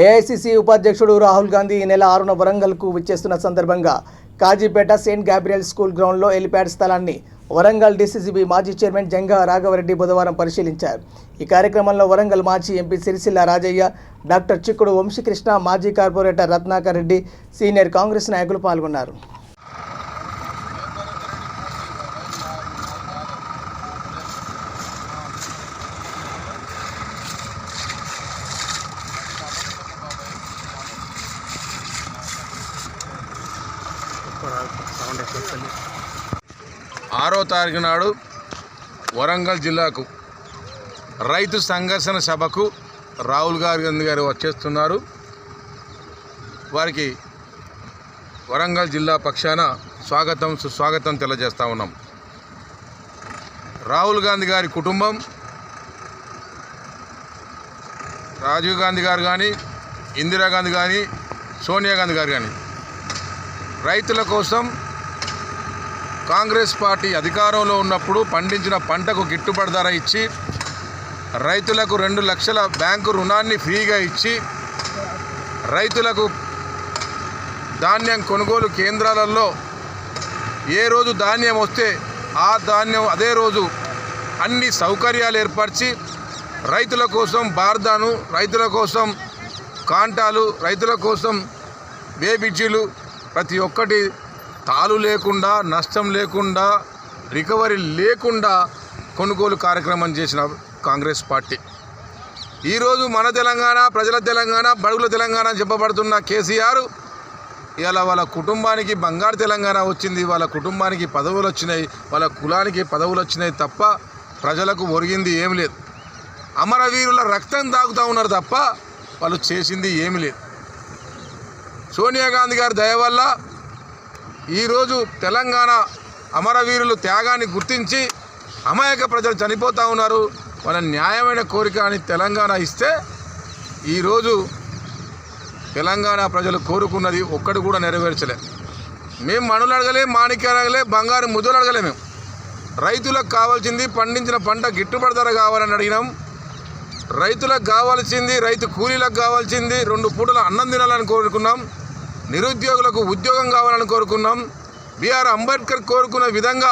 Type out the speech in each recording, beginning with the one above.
AICC ఉపాధ్యక్షుడు రాహుల్ గాంధీ ఈ నెల 6న వరంగల్కు విచ్చేస్తున్న సందర్భంగా కాజీపేట సెయింట్ గాబ్రియల్ స్కూల్ గ్రౌండ్లో హెలిప్యాడ్ స్థలాన్ని వరంగల్ డీసీసీబీ మాజీ చైర్మన్ జంగా రాఘవరెడ్డి బుధవారం పరిశీలించారు. ఈ కార్యక్రమంలో వరంగల్ మాజీ ఎంపీ సిరిసిల్ల రాజయ్య, డాక్టర్ చిక్కుడు వంశీకృష్ణ, మాజీ కార్పొరేటర్ రత్నాకర్ రెడ్డి, సీనియర్ కాంగ్రెస్ నాయకులు పాల్గొన్నారు. ఆరో తారీఖు నాడు వరంగల్ జిల్లాకు రైతు సంఘర్షణ సభకు రాహుల్ గాంధీ గారు వచ్చేస్తున్నారు. వారికి వరంగల్ జిల్లా పక్షాన స్వాగతం సుస్వాగతం తెలియజేస్తూ ఉన్నాం. రాహుల్ గాంధీ గారి కుటుంబం, రాజీవ్ గాంధీ గారు కానీ, ఇందిరాగాంధీ కానీ, సోనియా గాంధీ గారు కానీ రైతుల కోసం కాంగ్రెస్ పార్టీ అధికారంలో ఉన్నప్పుడు పండించిన పంటకు గిట్టుబాటు ధర ఇచ్చి, రైతులకు 2 లక్షల బ్యాంకు రుణాన్ని ఫ్రీగా ఇచ్చి, రైతులకు ధాన్యం కొనుగోలు కేంద్రాలలో ఏ రోజు ధాన్యం వస్తే ఆ ధాన్యం అదే రోజు అన్ని సౌకర్యాలు ఏర్పరిచి, రైతుల కోసం బార్దాను, రైతుల కోసం కాంటాలు, రైతుల కోసం బేబిడ్జీలు ప్రతి ఒక్కటి తాలు లేకుండా, నష్టం లేకుండా, రికవరీ లేకుండా కొనుగోలు కార్యక్రమం చేసిన కాంగ్రెస్ పార్టీ. ఈరోజు మన తెలంగాణ, ప్రజల తెలంగాణ, బడుగుల తెలంగాణ చెప్పబడుతున్న కేసీఆర్ ఇలా వాళ్ళ కుటుంబానికి బంగారు తెలంగాణ వచ్చింది, వాళ్ళ కుటుంబానికి పదవులు వచ్చినాయి, వాళ్ళ కులానికి పదవులు వచ్చినాయి తప్ప ప్రజలకు ఒరిగింది ఏమి లేదు. అమరవీరుల రక్తం తాగుతూ ఉన్నారు తప్ప వాళ్ళు చేసింది ఏమి లేదు. సోనియా గాంధీ గారి దయ వల్ల ఈరోజు తెలంగాణ అమరవీరులు త్యాగాన్ని గుర్తించి అమాయక ప్రజలు చనిపోతూ ఉన్నారు. వాళ్ళ న్యాయమైన కోరిక అని తెలంగాణ ఇస్తే ఈరోజు తెలంగాణ ప్రజలు కోరుకున్నది ఒక్కటి కూడా నెరవేర్చలే. మేము మణులు అడగలే, మాణిక్యాలు అడగలే, బంగారు ముద్దులు అడగలే. మేము రైతులకు కావాల్సింది పండించిన పంట గిట్టుబాటు ధర కావాలని అడిగినాం. రైతులకు కావాల్సింది, రైతు కూలీలకు కావాల్సింది 2 పూటల అన్నం తినాలని కోరుకున్నాం. నిరుద్యోగులకు ఉద్యోగం కావాలని కోరుకున్నాం. బిఆర్ అంబేద్కర్ కోరుకున్న విధంగా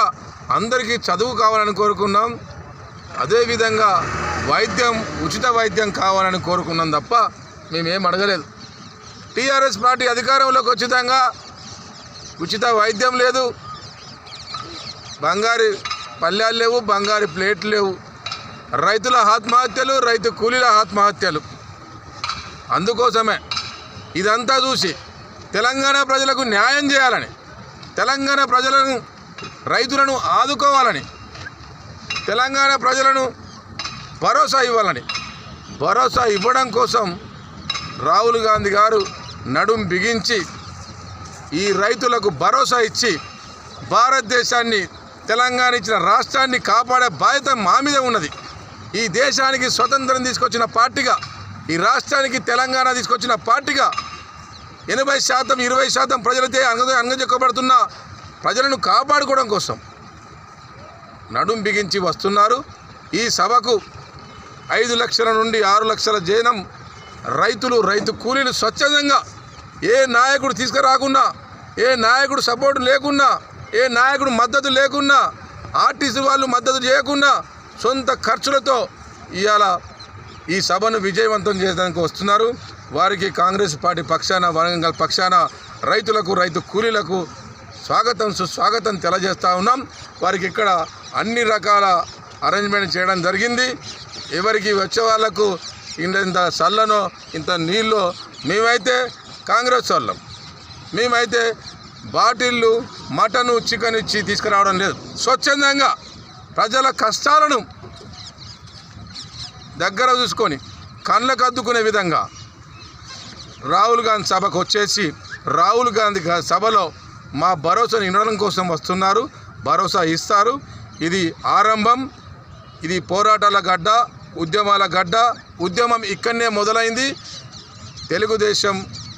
అందరికీ చదువు కావాలని కోరుకున్నాం. అదేవిధంగా వైద్యం, ఉచిత వైద్యం కావాలని కోరుకున్నాం తప్ప మేమేం అడగలేదు. టీఆర్ఎస్ పార్టీ అధికారంలోకి వచ్చితంగా ఉచిత వైద్యం లేదు, బంగారు పల్లెలు లేవు, బంగారు ప్లేట్లు లేవు, రైతుల ఆత్మహత్యలు, రైతు కూలీల ఆత్మహత్యలు. అందుకోసమే ఇదంతా చూసి తెలంగాణ ప్రజలకు న్యాయం చేయాలని, తెలంగాణ ప్రజలను, రైతులను ఆదుకోవాలని, తెలంగాణ ప్రజలను భరోసా ఇవ్వాలని, భరోసా ఇవ్వడం కోసం రాహుల్ గాంధీ గారు నడుం బిగించి ఈ రైతులకు భరోసా ఇచ్చి భారతదేశాన్ని, తెలంగాణ ఇచ్చిన రాష్ట్రాన్ని కాపాడే బాధ్యత మా మీద ఉన్నది. ఈ దేశానికి స్వతంత్రం తీసుకొచ్చిన పార్టీగా, ఈ రాష్ట్రానికి తెలంగాణ తీసుకొచ్చిన పార్టీగా 80% 20% ప్రజలైతే అంగజెక్కబడుతున్న ప్రజలను కాపాడుకోవడం కోసం నడుం బిగించి వస్తున్నారు. ఈ సభకు 5 లక్షల నుండి 6 లక్షల జనం రైతులు, రైతు కూలీలు స్వచ్ఛందంగా, ఏ నాయకుడు తీసుకురాకున్నా, ఏ నాయకుడు సపోర్టు లేకున్నా, ఏ నాయకుడు మద్దతు లేకున్నా, ఆర్టీసీ వాళ్ళు మద్దతు చేయకున్నా సొంత ఖర్చులతో ఇవాళ ఈ సభను విజయవంతం చేయడానికి వస్తున్నారు. వారికి కాంగ్రెస్ పార్టీ పక్షాన, వరంగల్ పక్షాన రైతులకు, రైతు కూలీలకు స్వాగతం సుస్వాగతం తెలియజేస్తూ ఉన్నాం. వారికి ఇక్కడ అన్ని రకాల అరేంజ్మెంట్ చేయడం జరిగింది. ఎవరికి వచ్చే వాళ్లకు ఇంత చల్లనో ఇంత నీళ్ళు, మేమైతే కాంగ్రెస్ వాళ్ళం, మేమైతే బాటిళ్ళు మటను చికెన్ ఇచ్చి తీసుకురావడం లేదు. స్వచ్ఛందంగా ప్రజల కష్టాలను దగ్గర చూసుకొని కళ్ళకు అద్దుకునే విధంగా రాహుల్ గాంధీ సభకు వచ్చేసి రాహుల్ గాంధీ సభలో మా భరోసాను ఇవ్వడం కోసం వస్తున్నారు. భరోసా ఇస్తారు. ఇది ఆరంభం, ఇది పోరాటాల గడ్డ, ఉద్యమాల గడ్డ. ఉద్యమం ఇక్కడనే మొదలైంది. తెలుగుదేశం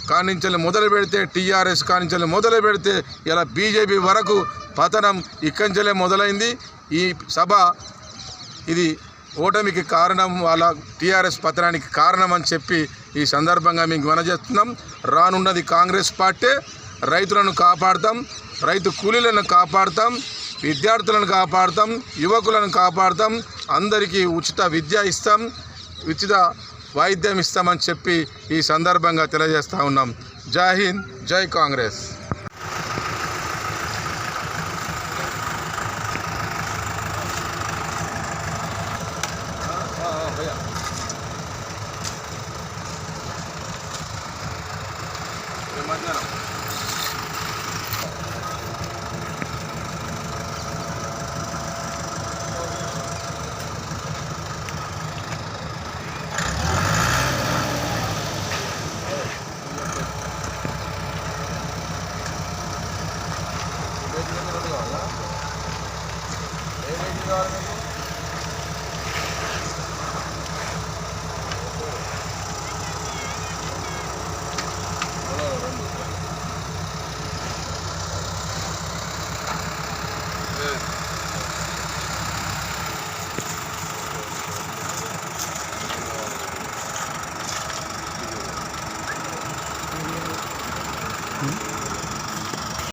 కానించలు మొదలు పెడితే, టీఆర్ఎస్ కానించలు మొదలు పెడితే ఇలా బీజేపీ వరకు పతనం ఇక్కడి నుంచే మొదలైంది. ఈ సభ ఇది ఓటమికి కారణం వాళ్ళ టీఆర్ఎస్ పతనానికి కారణం అని చెప్పి ఈ సందర్భంగా మీకు మనజేస్తున్నాం. రానున్నది కాంగ్రెస్ పార్టీ. రైతులను కాపాడతాం, రైతు కూలీలను కాపాడతాం, విద్యార్థులను కాపాడతాం, యువకులను కాపాడతాం, అందరికీ ఉచిత విద్య ఇస్తాం, ఉచిత వైద్యం ఇస్తామని చెప్పి ఈ సందర్భంగా తెలియజేస్తూ ఉన్నాం. జై హింద్, జై కాంగ్రెస్. Good.